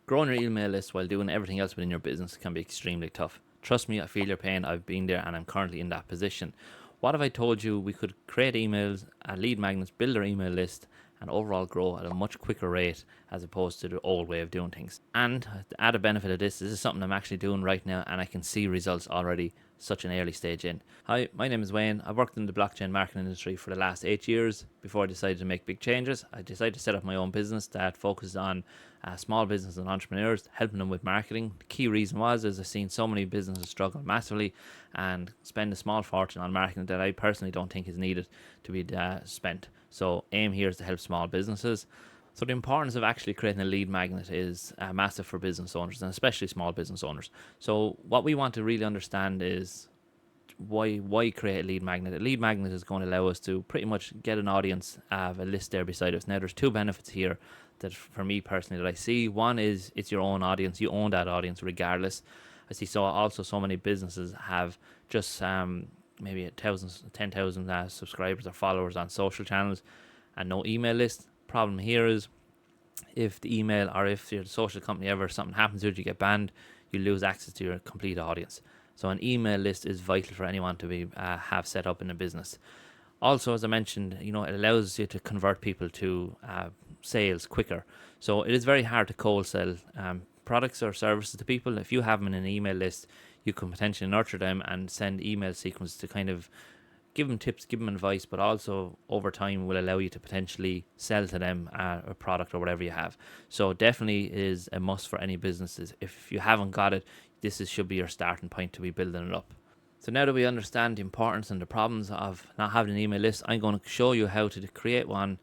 Growing your email list while doing everything else within your business can be extremely tough. Trust me, I feel your pain. I've been there and I'm currently in that position. What if I told you we could create emails, lead magnets, build our email list, and overall grow at a much quicker rate as opposed to the old way of doing things? And the added benefit of this is something I'm actually doing right now and I can see results already such an early stage in. Hi, my name is Wayne. I've worked in the blockchain marketing industry for the last 8 years. Before I decided to make big changes, I decided to set up my own business that focuses on small business and entrepreneurs, helping them with marketing. The key reason is I've seen so many businesses struggle massively and spend a small fortune on marketing that I personally don't think is needed to be spent. So aim here is to help small businesses. So the importance of actually creating a lead magnet is massive for business owners and especially small business owners. So what we want to really understand is why create a lead magnet. A lead magnet is going to allow us to pretty much get an audience, a list there beside us. Now there's two benefits here that for me personally that I see. One is it's your own audience. You own that audience regardless. I see so many businesses have just maybe 10,000 subscribers or followers on social channels and no email list. Problem here is if the email or if your social company ever something happens to it, you get banned, you lose access to your complete audience. So an email list is vital for anyone to be have set up in a business. Also, as I mentioned, it allows you to convert people to sales quicker. So it is very hard to cold sell products or services to people. If you have them in an email list, you can potentially nurture them and send email sequences to kind of give them tips, give them advice, but also over time will allow you to potentially sell to them a product or whatever you have. So definitely is a must for any businesses. If you haven't got it, should be your starting point to be building it up. So now that we understand the importance and the problems of not having an email list, I'm going to show you how to create one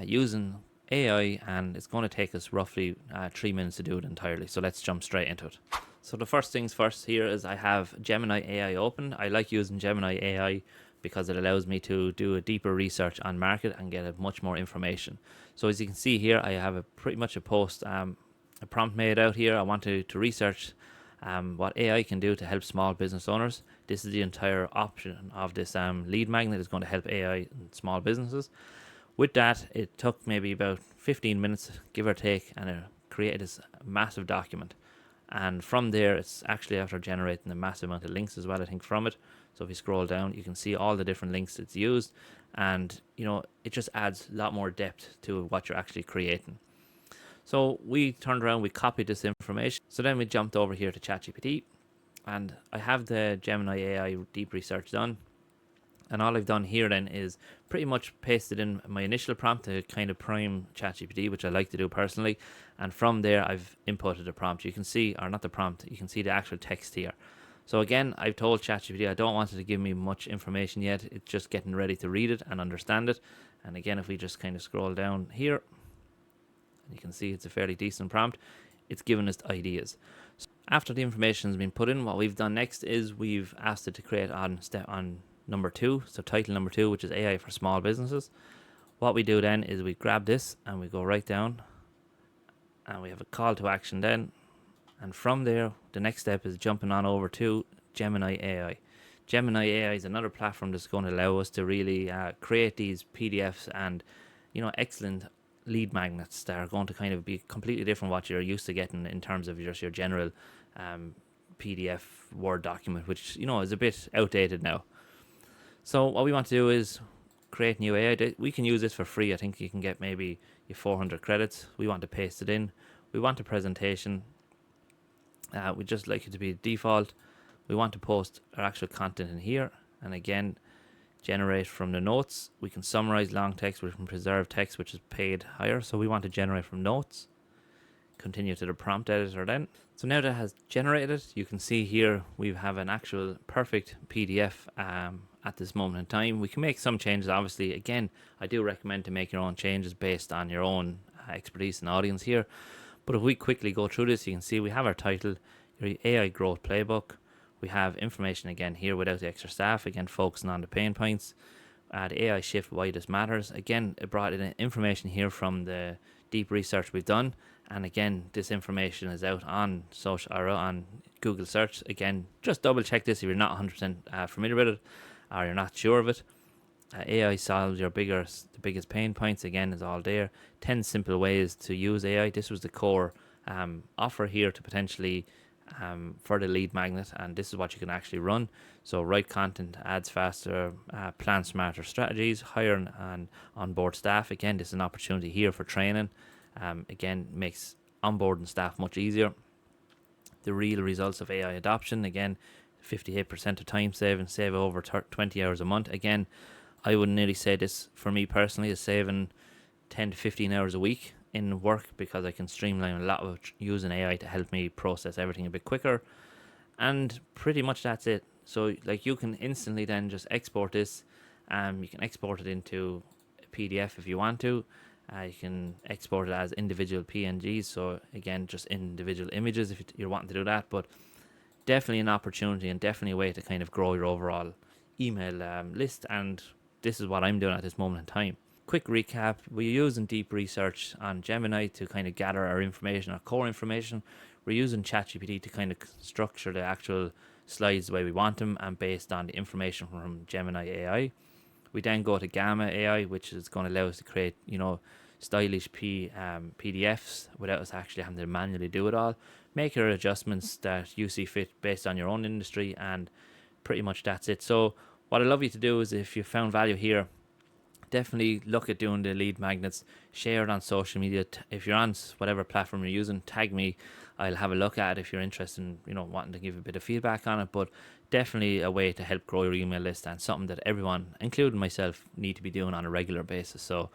using AI, and it's going to take us roughly 3 minutes to do it entirely. So let's jump straight into it. So the first things first here is I have Gemini AI open. I like using Gemini AI because it allows me to do a deeper research on market and get much more information. So as you can see here, I have pretty much a post, a prompt made out here. I want to research what AI can do to help small business owners. This is the entire option of this lead magnet is going to help AI and small businesses. With that, it took maybe about 15 minutes, give or take, and it created this massive document. And from there, it's actually after generating a massive amount of links as well, I think, from it. So if you scroll down, you can see all the different links it's used. And, it just adds a lot more depth to what you're actually creating. So we turned around, we copied this information. So then we jumped over here to ChatGPT, and I have the Gemini AI deep research done. And all I've done here then is pretty much pasted in my initial prompt to kind of prime ChatGPT, which I like to do personally. And from there, I've inputted the prompt. You can see, or not the prompt, you can see the actual text here. So again, I've told ChatGPT I don't want it to give me much information yet. It's just getting ready to read it and understand it. And again, if we just kind of scroll down here, you can see it's a fairly decent prompt. It's given us ideas. So after the information has been put in, what we've done next is we've asked it to create on number 2, so title number 2, which is AI for small businesses. What we do then is we grab this and we go right down and we have a call to action then. And from there, the next step is jumping on over to Gemini AI. Gemini AI is another platform that's going to allow us to really create these PDFs and, excellent lead magnets that are going to kind of be completely different what you're used to getting in terms of just your general PDF Word document, which is a bit outdated now. So what we want to do is create new AI. We can use this for free. I think you can get maybe your 400 credits. We want to paste it in. We want a presentation. We just like it to be default. We want to post our actual content in here, and again, generate from the notes. We can summarize long text, we can preserve text which is paid higher, so we want to generate from notes. Continue to the prompt editor then. So now that it has generated, you can see here we have an actual perfect PDF at this moment in time. We can make some changes, obviously. Again, I do recommend to make your own changes based on your own expertise and audience here. But if we quickly go through this, you can see we have our title, your AI growth playbook. We have information again here without the extra staff, again focusing on the pain points. The AI shift, why this matters. Again, it brought in information here from the deep research we've done. And again, this information is out on social or on Google search. Again, just double check this if you're not 100% familiar with it or you're not sure of it. AI solves the biggest pain points. Again, is all there. 10 simple ways to use AI. This was the core offer here to potentially for the lead magnet, and this is what you can actually run. So write content, ads faster, plan smarter strategies, hire and onboard staff. Again, this is an opportunity here for training. Again, makes onboarding staff much easier. The real results of AI adoption, again, 58% of time saving, save over 20 hours a month. Again, I would nearly say this for me personally is saving 10 to 15 hours a week in work, because I can streamline a lot of using AI to help me process everything a bit quicker. And pretty much that's it. So like you can instantly then just export this. You can export it into a PDF if you want to. You can export it as individual PNGs. So again, just individual images if you're wanting to do that. But definitely an opportunity and definitely a way to kind of grow your overall email list. And this is what I'm doing at this moment in time. Quick recap: we're using deep research on Gemini to kind of gather our information, our core information. We're using ChatGPT to kind of structure the actual slides the way we want them, and based on the information from Gemini AI. We then go to Gamma AI, which is going to allow us to create, stylish PDFs without us actually having to manually do it all. Make your adjustments that you see fit based on your own industry, and pretty much that's it. So what I'd love you to do is, if you found value here, definitely look at doing the lead magnets. Share it on social media. If you're on whatever platform you're using, tag me. I'll have a look at it if you're interested in, wanting to give a bit of feedback on it. But definitely a way to help grow your email list, and something that everyone, including myself, need to be doing on a regular basis. So